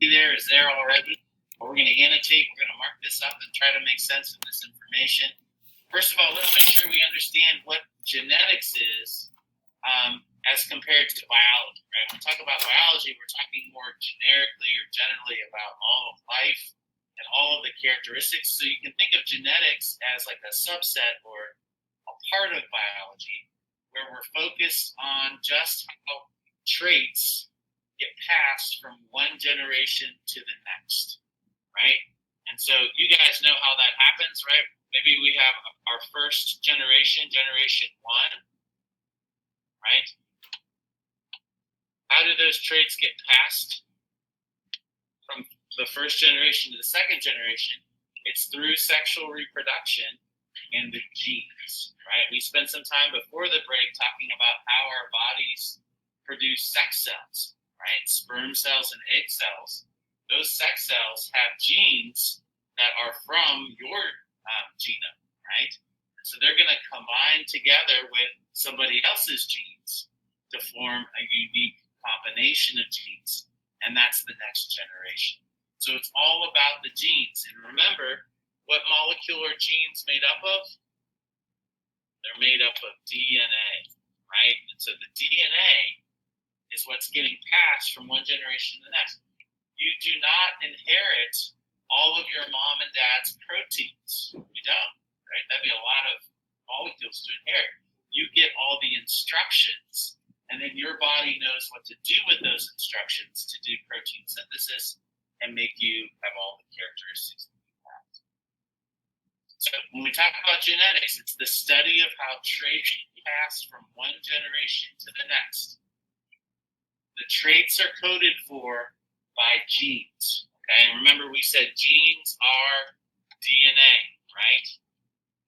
there is there already. But we're going to annotate, we're going to mark this up and try to make sense of this information. First of all, let's make sure we understand what genetics is as compared to biology, right? When we talk about biology, we're talking more generically or generally about all of life and all of the characteristics. So you can think of genetics as like a subset or a part of biology where we're focused on just how traits get passed from one generation to the next, right? And so you guys know how that happens, right? Maybe we have our first generation, generation one, right? How do those traits get passed from the first generation to the second generation? It's through sexual reproduction and the genes, right? We spent some time before the break talking about how our bodies produce sex cells, right? Sperm cells and egg cells. Those sex cells have genes that are from your genome, right? So they're going to combine together with somebody else's genes to form a unique combination of genes, and that's the next generation. So it's all about the genes. And remember, what molecule are genes made up of? They're made up of DNA, right? And so the DNA is what's getting passed from one generation to the next. You do not inherit all of your mom and dad's proteins. You don't, right? That'd be a lot of molecules to inherit. You get all the instructions, and then your body knows what to do with those instructions to do protein synthesis and make you have all the characteristics that you have. So when we talk about genetics, it's the study of how traits pass from one generation to the next. The traits are coded for by genes. Okay, and remember we said genes are DNA, right?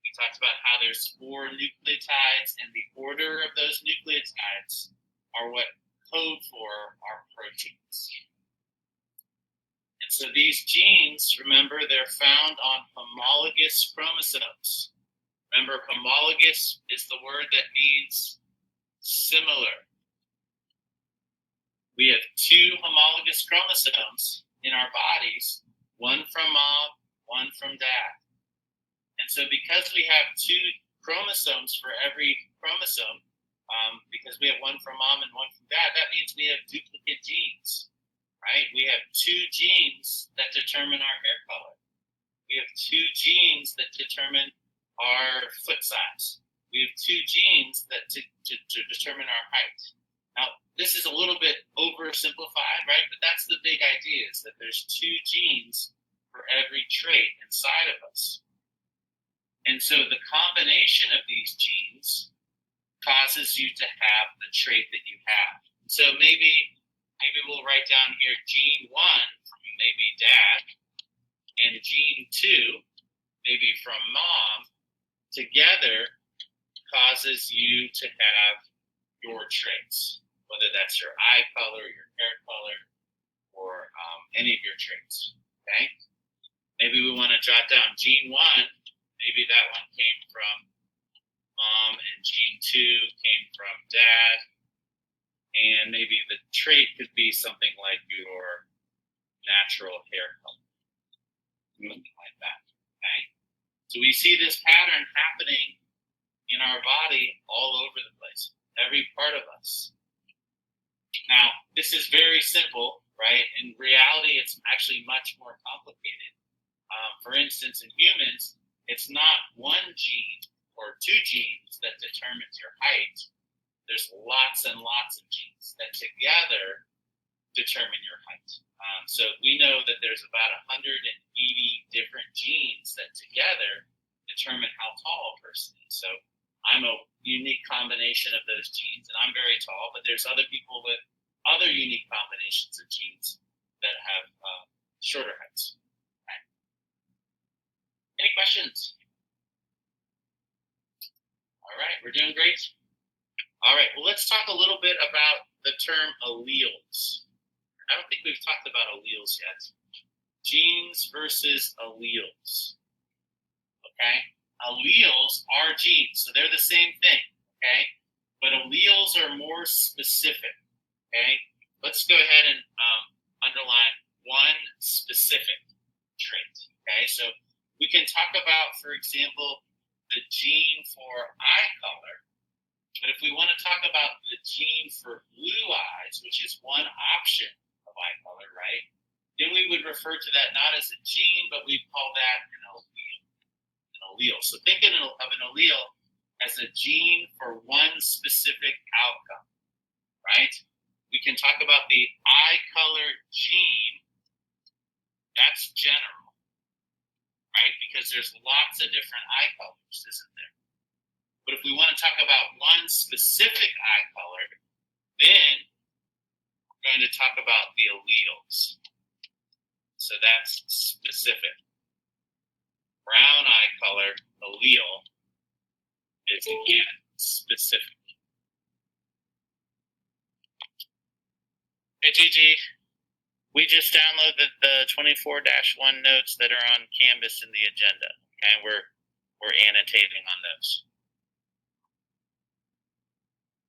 We talked about how there's 4 nucleotides, and the order of those nucleotides are what code for our proteins. And so these genes, remember, they're found on homologous chromosomes. Remember, homologous is the word that means similar. We have 2 homologous chromosomes in our bodies, one from mom, one from dad. And so because we have 2 chromosomes for every chromosome, because we have one from mom and one from dad, that means we have duplicate genes, right? We have 2 genes that determine our hair color. We have 2 genes that determine our foot size. We have 2 genes that to determine our height. Now, this is a little bit oversimplified, right? But that's the big idea, is that there's 2 genes for every trait inside of us. And so the combination of these genes causes you to have the trait that you have. So maybe we'll write down here gene 1 from maybe dad, and gene 2 maybe from mom, together causes you to have your traits, whether that's your eye color, your hair color, or any of your traits, okay? Maybe we want to jot down gene 1, maybe that one came from mom, and gene 2 came from dad, and maybe the trait could be something like your natural hair color, something like that, okay? So we see this pattern happening in our body all over the place, every part of us. Now, this is very simple, right? In reality, it's actually much more complicated. For instance, in humans, it's not 1 gene or 2 genes that determines your height. There's lots and lots of genes that together determine your height. So we know that there's about 180 different genes that together determine how tall a person is. So I'm a unique combination of those genes, and I'm very tall, but there's other people with other unique combinations of genes that have shorter heights. Okay. Any questions? All right, we're doing great. All right, well, let's talk a little bit about the term alleles. I don't think we've talked about alleles yet. Genes versus alleles. Okay? Alleles are genes, so they're the same thing, okay? But alleles are more specific, okay? Let's go ahead and underline 1 So we can talk about, for example, the gene for eye color. But if we want to talk about the gene for blue eyes, which is one option of eye color, right? Then we would refer to that not as a gene, but we'd call that an allele. An allele. So think of an allele as a gene for one specific outcome, right? We can talk about the eye color gene. That's general, right? Because there's lots of different eye colors, isn't there? But if we want to talk about one specific eye color, then we're going to talk about the alleles. So that's specific. Brown eye color allele is, again, specific. Hey, Gigi, we just downloaded the 24-1 notes that are on Canvas in the agenda, and we're annotating on those.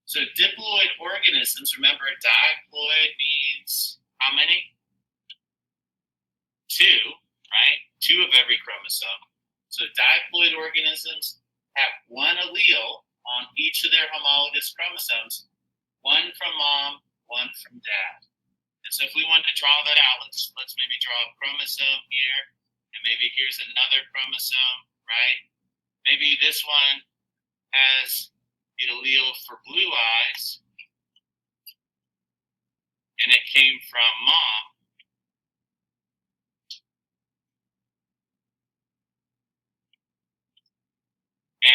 So diploid organisms, remember diploid means how many? 2, right? 2 of every chromosome. So diploid organisms have one allele on each of their homologous chromosomes, one from mom, one from dad. And so if we want to draw that out, let's maybe draw a chromosome here, and maybe here's another chromosome, right? Maybe this one has the allele for blue eyes, and it came from mom.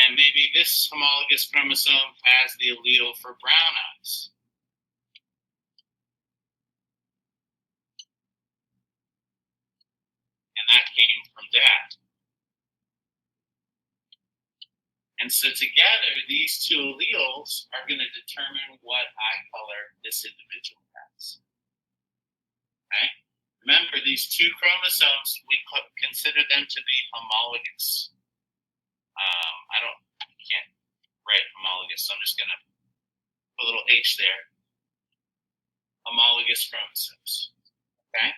And maybe this homologous chromosome has the allele for brown eyes. And that came from dad. And so together, these 2 alleles are going to determine what eye color this individual has. Okay? Remember, these 2 chromosomes, we consider them to be homologous. I can't write homologous, so I'm just going to put a little H there. Homologous chromosomes. Okay?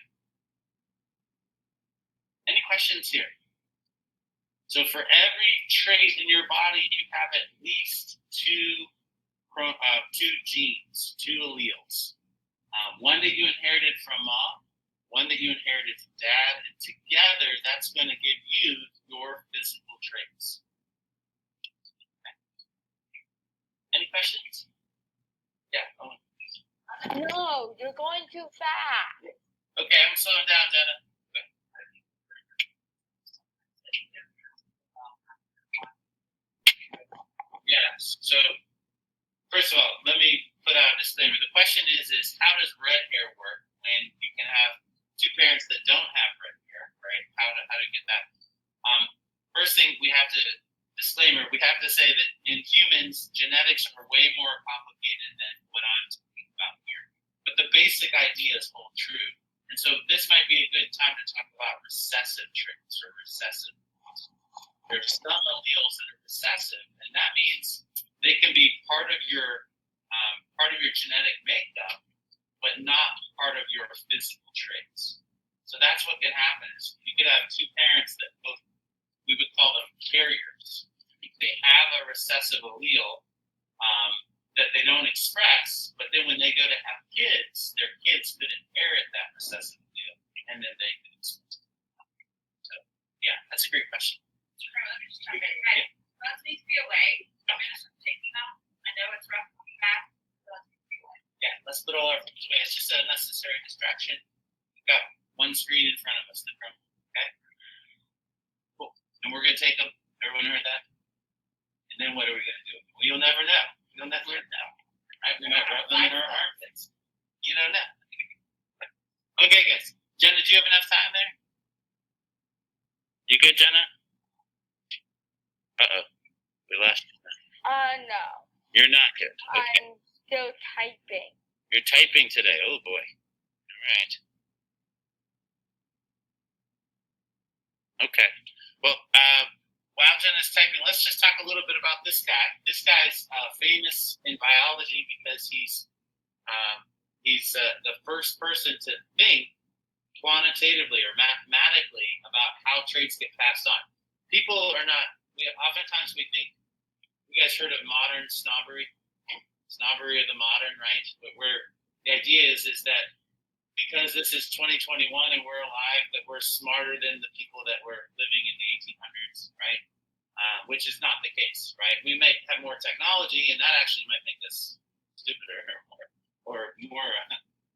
Any questions here? So for every trait in your body, you have at least 2 genes, 2 alleles. One that you inherited from mom, one that you inherited from dad, and together that's going to give you your physical traits. Okay. Any questions? Yeah, Owen. No, you're going too fast. Okay, I'm slowing down, Jenna. Yes. So, first of all, let me put out a disclaimer. The question is how does red hair work when you can have 2 parents that don't have red hair, right? How to get that? First thing we have to say that in humans, genetics are way more complicated than what I'm talking about here. But the basic ideas hold true. And so this might be a good time to talk about recessive traits or recessive. There's some alleles that are recessive, and that means they can be part of your genetic makeup, but not part of your physical traits. So that's what can happen. Is you could have 2 parents that both, we would call them carriers. They have a recessive allele that they don't express, but then when they go to have kids, their kids could inherit that recessive allele, and then they could express it. So, yeah, that's a great question. Let me just jump in. Guys, let's need to be away. I'm going to start taking them. I know it's rough coming back, so let's need to be away. Yeah, let's put all our phones away. It's just a necessary distraction. We've got one screen in front of us. Okay? Cool. And we're going to take them. Everyone heard that? And then what are we going to do? Well, you'll never know. You'll never know. Right? We might rub them in our armpits. You don't know. Okay, guys. Jenna, do you have enough time there? You good, Jenna? Uh-oh. We lost you. No. You're not good. Okay. I'm still typing. You're typing today. Oh, boy. All right. Okay. Well, while Jenna's typing, let's just talk a little bit about this guy. This guy's famous in biology because he's the first person to think quantitatively or mathematically about how how traits get passed on. People are not. Oftentimes we think. You guys heard of modern snobbery? Snobbery of the modern, right? But the idea is that because this is 2021 and we're alive, that we're smarter than the people that were living in the 1800s, right? Which is not the case, right? We may have more technology, and that actually might make us stupider or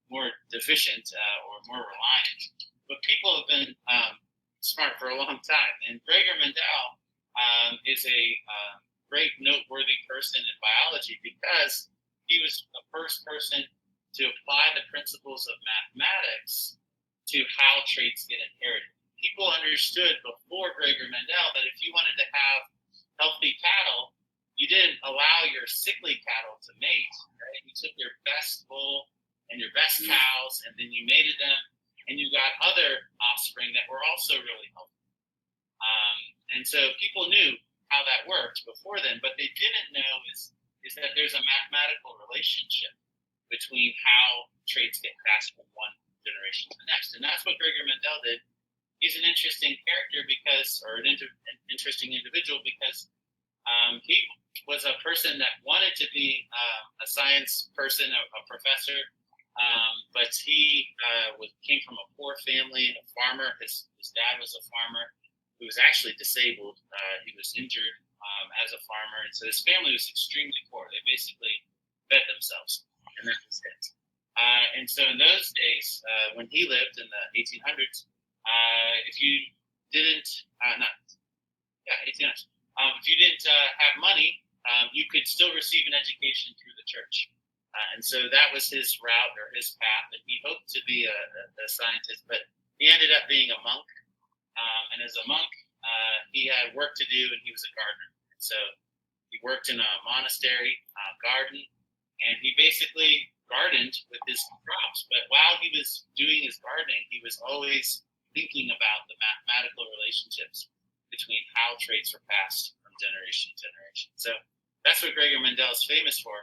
more deficient or more reliant. But people have been smart for a long time, and Gregor Mendel is a great noteworthy person in biology because he was the first person to apply the principles of mathematics to how traits get inherited. People understood before Gregor Mendel that if you wanted to have healthy cattle, you didn't allow your sickly cattle to mate, right? You took your best bull and your best cows, and then you mated them, and you got other offspring that were also really healthy. And so people knew how that worked before then, but they didn't know is that there's a mathematical relationship between how traits get passed from one generation to the next. And that's what Gregor Mendel did. He's an interesting character an interesting individual because he was a person that wanted to be a science person, a professor, but he came from a poor family, a farmer. His dad was a farmer who was actually disabled. He was injured as a farmer, and so his family was extremely poor. They basically fed themselves, and that was it. And so in those days, when he lived in the 1800s, if you didn't, 1800s, if you didn't have money, you could still receive an education through the church. And so that was his route or his path, and he hoped to be a scientist, but he ended up being a monk. And as a monk, he had work to do, and he was a gardener. And so he worked in a monastery garden, and he basically gardened with his crops. But while he was doing his gardening, he was always thinking about the mathematical relationships between how traits were passed from generation to generation. So that's what Gregor Mendel is famous for.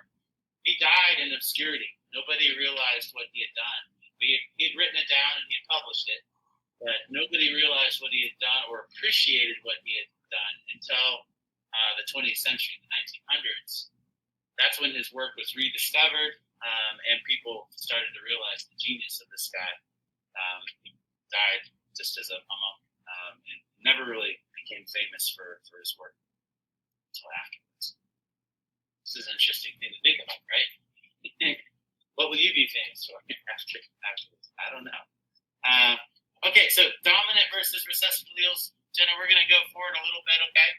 He died in obscurity. Nobody realized what he had done. He had written it down and he had published it, but nobody realized what he had done or appreciated what he had done until the 20th century, the 1900s. That's when his work was rediscovered, and people started to realize the genius of this guy. He died just as a monk, and never really became famous for his work until afterwards. This is an interesting thing to think about, right? What will you be famous for afterwards? I don't know. Okay, so dominant versus recessive alleles. Jenna, we're going to go forward a little bit, okay?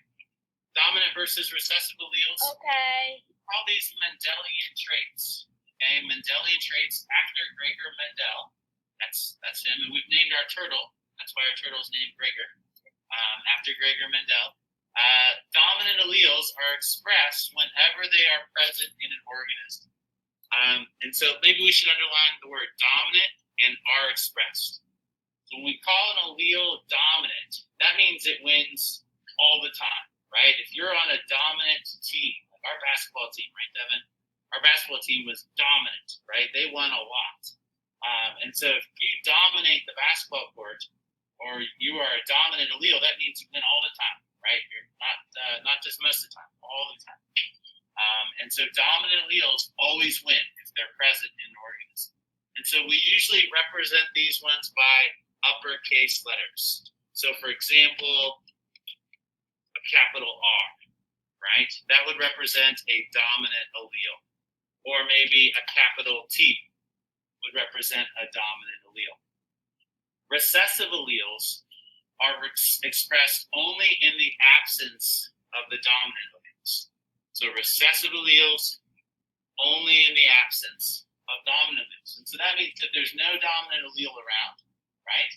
Dominant versus recessive alleles. Okay. All these Mendelian traits. Okay, Mendelian traits after Gregor Mendel. That's him, and we've named our turtle. That's why our turtle is named Gregor, after Gregor Mendel. Dominant alleles are expressed whenever they are present in an organism. And so maybe we should underline the word dominant and are expressed. So when we call an allele dominant, that means it wins all the time, right? If you're on a dominant team, like our basketball team, right, Devin? Our basketball team was dominant, right? They won a lot. And so if you dominate the basketball court, or you are a dominant allele, that means you win all the time, right? You're not just most of the time, all the time. And so dominant alleles always win if they're present in an organism. And so we usually represent these ones by uppercase letters. So for example, a capital R, right? That would represent a dominant allele. Or maybe a capital T would represent a dominant allele. Recessive alleles are expressed only in the absence of the dominant alleles. So recessive alleles only in the absence of dominant alleles. And so that means that there's no dominant allele around, right?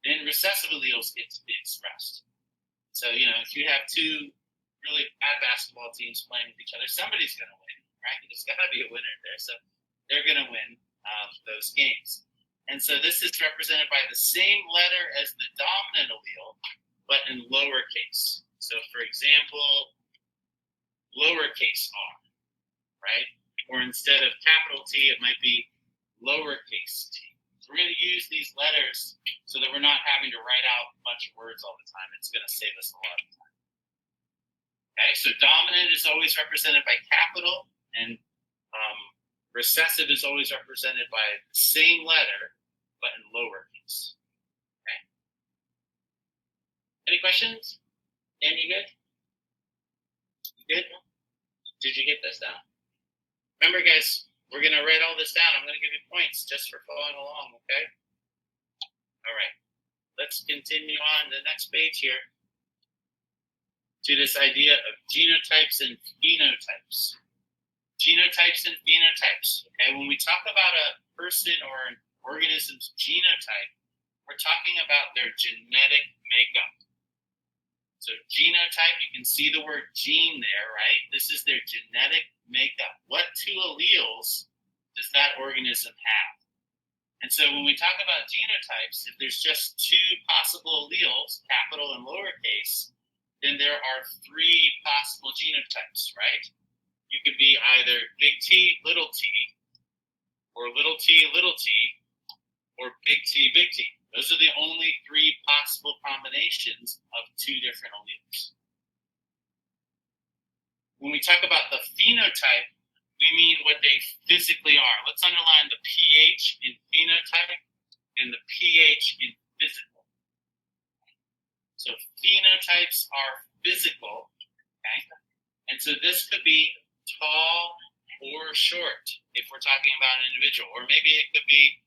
Then recessive alleles get to be expressed. So, if you have two really bad basketball teams playing with each other, somebody's going to win, right? There's got to be a winner there. So they're going to win those games. And so this is represented by the same letter as the dominant allele, but in lowercase. So for example, lowercase r, right? Or instead of capital T, it might be lowercase t. So we're going to use these letters so that we're not having to write out a bunch of words all the time. It's going to save us a lot of time. Okay, so dominant is always represented by capital, and recessive is always represented by the same letter, but in lowercase. Okay. Any questions? Dan, you good? You good? Did you get this down? Remember, guys, we're going to write all this down. I'm going to give you points just for following along, okay? All right. Let's continue on the next page here to this idea of genotypes and phenotypes. Genotypes and phenotypes. Okay, when we talk about a person or an organism's genotype, we're talking about their genetic makeup. So genotype, you can see the word gene there, right? This is their genetic makeup. What two alleles does that organism have? And so when we talk about genotypes, if there's just two possible alleles, capital and lowercase, then there are three possible genotypes, right? You could be either big T, little t, or little t, or big T, big T. Those are the only three possible combinations of two different alleles. When we talk about the phenotype, we mean what they physically are. Let's underline the PH in phenotype and the PH in physical. So phenotypes are physical, okay? And so this could be tall or short if we're talking about an individual, or maybe it could be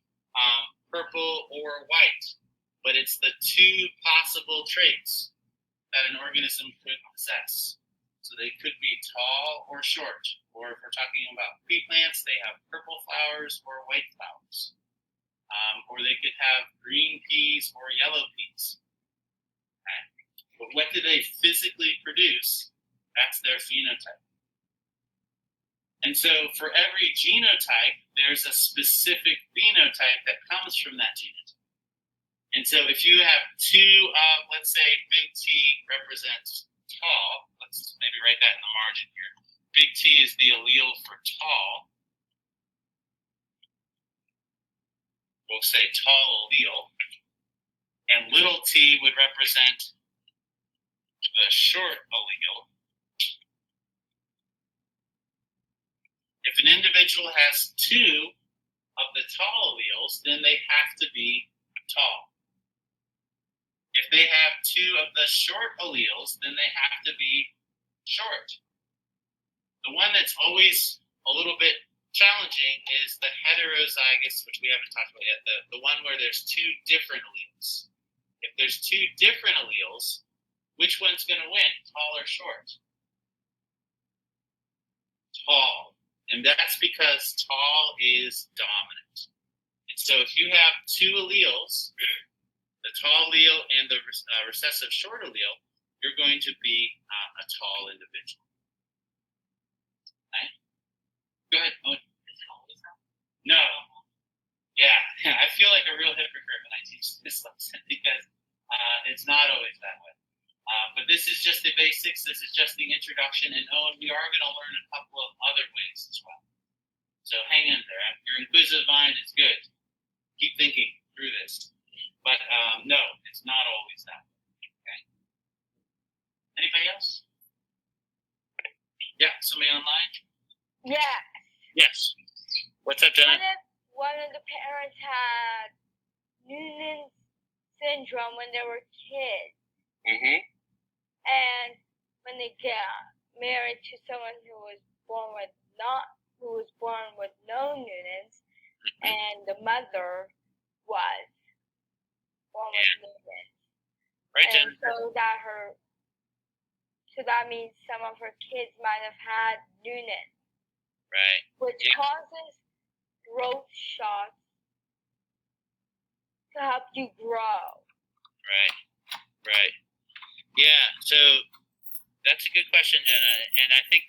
purple or white, but it's the two possible traits that an organism could possess. So they could be tall or short, or if we're talking about pea plants, they have purple flowers or white flowers, or they could have green peas or yellow peas. Okay? But what do they physically produce? That's their phenotype. And so for every genotype, there's a specific phenotype that comes from that genotype. And so if you have two, let's say big T represents tall, let's maybe write that in the margin here. Big T is the allele for tall. We'll say tall allele. And little t would represent the short allele. If an individual has two of the tall alleles, then they have to be tall. If they have two of the short alleles, then they have to be short. The one that's always a little bit challenging is the heterozygous, which we haven't talked about yet, the one where there's two different alleles. If there's two different alleles, which one's going to win, tall or short? Tall. And that's because tall is dominant. And so if you have two alleles, the tall allele and the recessive short allele, you're going to be a tall individual. Okay? Go ahead. No. Yeah, I feel like a real hypocrite when I teach this lesson because it's not always that way. But this is just the basics. This is just the introduction. And we are going to learn a couple of other ways as well. So hang in there. Your inquisitive mind is good. Keep thinking through this. But no, it's not always that way. Okay. Anybody else? Yeah, somebody online? Yeah. Yes. What's up, Jenna? One of the parents had Noonan syndrome when they were kids. Mm-hmm. And when they got married to someone who was born with no Noonans, and the mother was born with Noonans. Right, and Jenna. so that means some of her kids might have had Noonans. Right. Which causes growth shots to help you grow. Right. Yeah, so that's a good question, Jenna. And I think,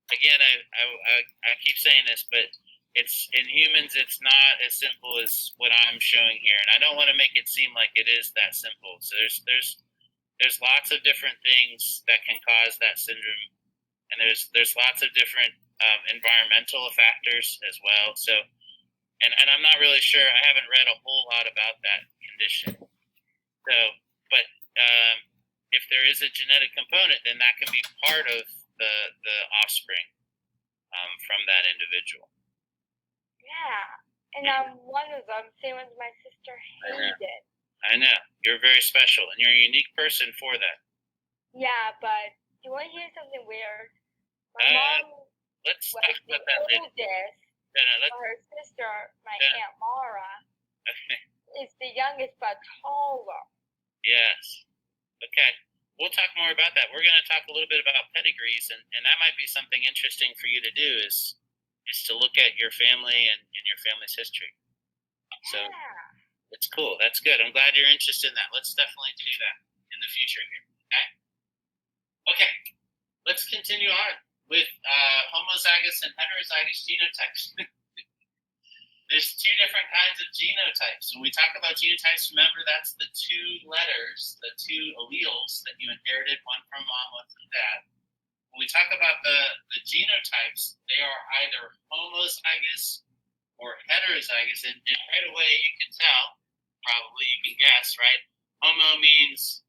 again, I keep saying this, but it's in humans, it's not as simple as what I'm showing here. And I don't want to make it seem like it is that simple. So there's lots of different things that can cause that syndrome. And there's lots of different environmental factors as well. So And I'm not really sure. I haven't read a whole lot about that condition. So, but if there is a genetic component, then that can be part of the offspring from that individual. Yeah. And one of them, same as my sister Hayden. I know. You're very special, and you're a unique person for that. Yeah, but do you want to hear something weird? My mom let's was talk the about that later. oldest, But her sister, my Yeah. Aunt Mara, Okay. is the youngest but taller. Yes. Okay. We'll talk more about that. We're going to talk a little bit about pedigrees, and that might be something interesting for you to do is to look at your family and your family's history. So it's cool. That's good. I'm glad you're interested in that. Let's definitely do that in the future here. Okay. Let's continue on with homozygous and heterozygous genotypes. There's two different kinds of genotypes. When we talk about genotypes, remember that's the two letters, the two alleles that you inherited, one from mom, one from dad. When we talk about the genotypes, they are either homozygous or heterozygous. And right away you can tell, probably you can guess, right? Homo means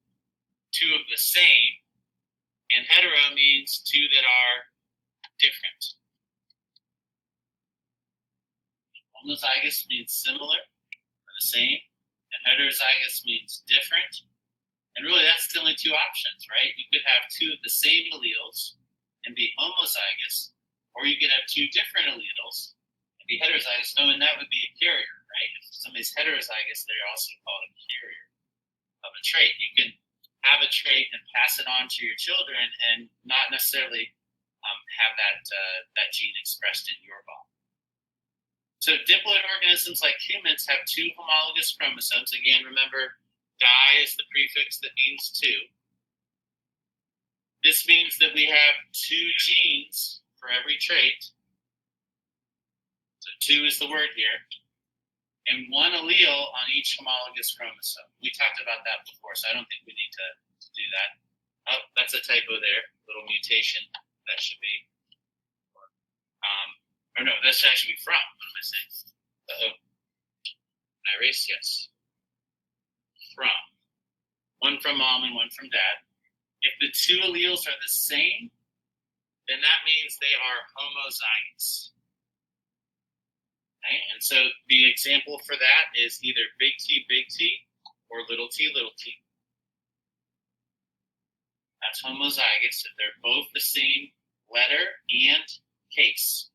two of the same, and hetero means two that are different. Homozygous means similar or the same, and heterozygous means different. And really, that's the only two options, right? You could have two of the same alleles and be homozygous, or you could have two different alleles and be heterozygous. Oh, and that would be a carrier, right? If somebody's heterozygous, they're also called a carrier of a trait. You can have a trait and pass it on to your children and not necessarily have that gene expressed in your body. So diploid organisms like humans have two homologous chromosomes. Again, remember, di is the prefix that means two. This means that we have two genes for every trait. So two is the word here. And one allele on each homologous chromosome. We talked about that before, so I don't think we need to do that. Oh, that's a typo there. Little mutation. That should be. Or no, that should actually be from. What am I saying? Uh-oh. I erase? Yes. From. One from mom and one from dad. If the two alleles are the same, then that means they are homozygous. Okay? And so the example for that is either big T or little t. That's homozygous if they're both the same letter and case.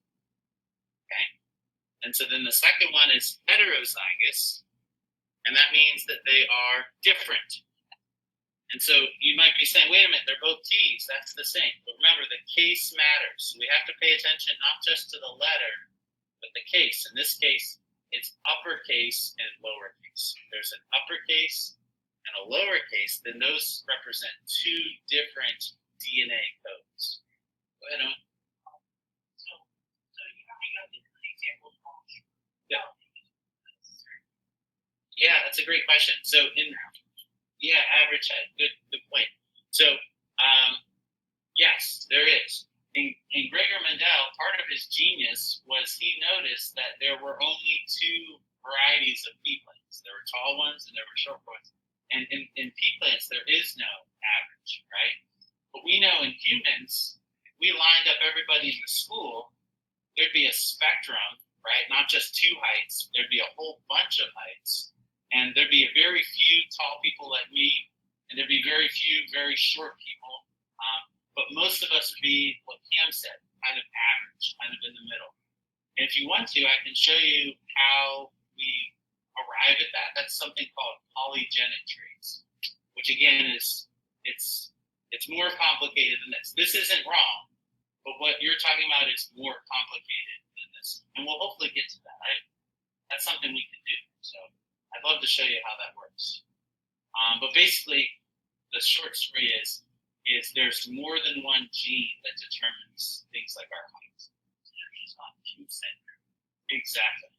Okay? And so then the second one is heterozygous, and that means that they are different. And so you might be saying, wait a minute, they're both T's. That's the same. But remember, the case matters. We have to pay attention not just to the letter, but the case. In this case, it's uppercase and lowercase. There's an uppercase and a lowercase, then those represent two different DNA codes. Go ahead, Owen. So you have an example of Yeah, that's a great question. So average height. Good point. So yes, there is. In Gregor Mendel, part of his genius was he noticed that there were only two varieties of pea plants. There were tall ones and there were short ones. And in pea plants, there is no average, right? But we know in humans, if we lined up everybody in the school, there'd be a spectrum, right? Not just two heights. There'd be a whole bunch of heights. And there'd be a very few tall people like me, and there'd be very few very short people. But most of us would be what Pam said, kind of average, kind of in the middle. And if you want to, I can show you how we arrive at that. That's something called polygenic traits, which again is it's more complicated than this. This isn't wrong, but what you're talking about is more complicated than this. And we'll hopefully get to that. That's something we can do. So I'd love to show you how that works. But basically, the short story is there's more than one gene that determines things like our height. There's just not two centers. Exactly.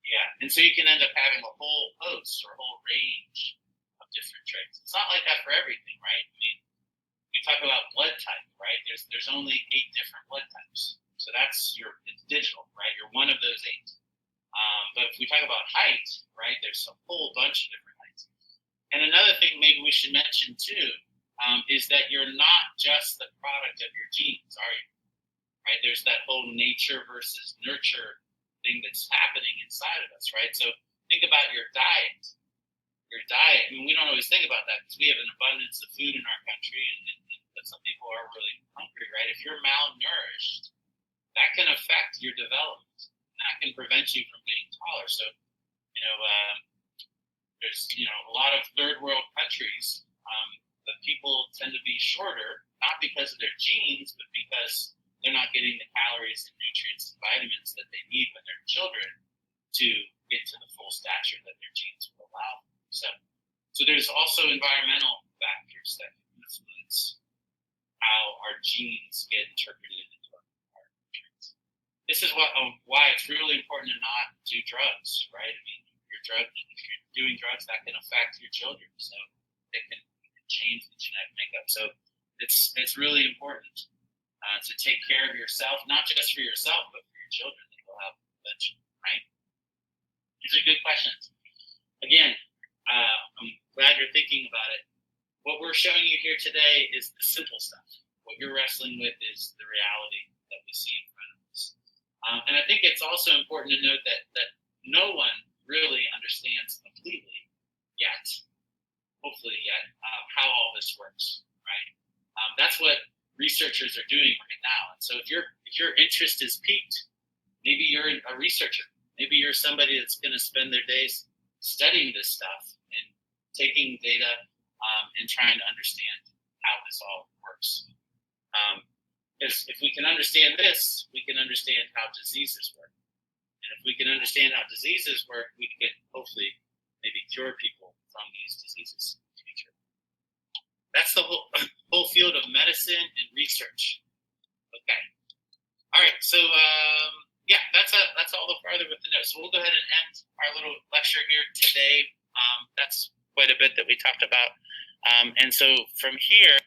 Yeah. And so you can end up having a whole host or a whole range of different traits. It's not like that for everything, right? I mean, we talk about blood type, right? There's only 8 different blood types. So it's digital, right? You're one of those 8. But if we talk about height, right, there's a whole bunch of different heights. And another thing maybe we should mention too is that you're not just the product of your genes, are you? Right? There's that whole nature versus nurture thing that's happening inside of us, right? So think about your diet. Your diet, I mean, we don't always think about that because we have an abundance of food in our country, but some people are really hungry, right? If you're malnourished, that can affect your development. That can prevent you from getting taller. So, there's, a lot of third world countries, the people tend to be shorter, not because of their genes, but because they're not getting the calories and nutrients and vitamins that they need when they're children to get to the full stature that their genes will allow. So there's also environmental factors that can influence how our genes get interpreted into our nutrients. This is why it's really important to not do drugs, right? I mean, if you're doing drugs, that can affect your children, so it can change the genetic makeup. So it's really important to take care of yourself, not just for yourself, but for your children that you'll have eventually, right? These are good questions. Again, I'm glad you're thinking about it. What we're showing you here today is the simple stuff. What you're wrestling with is the reality that we see in front of us. And I think it's also important to note that no one really understands completely yet, hopefully yet, how all this works, right? That's what researchers are doing right now. And so if your interest is piqued, maybe you're a researcher. Maybe you're somebody that's going to spend their days studying this stuff and taking data and trying to understand how this all works. If we can understand this, we can understand how diseases work. And if we can understand how diseases work, we can hopefully maybe cure people from these diseases in the future. That's the whole field of medicine and research. Okay. All right. So that's all the farther with the notes. So we'll go ahead and end our little lecture here today. That's quite a bit that we talked about. And so from here,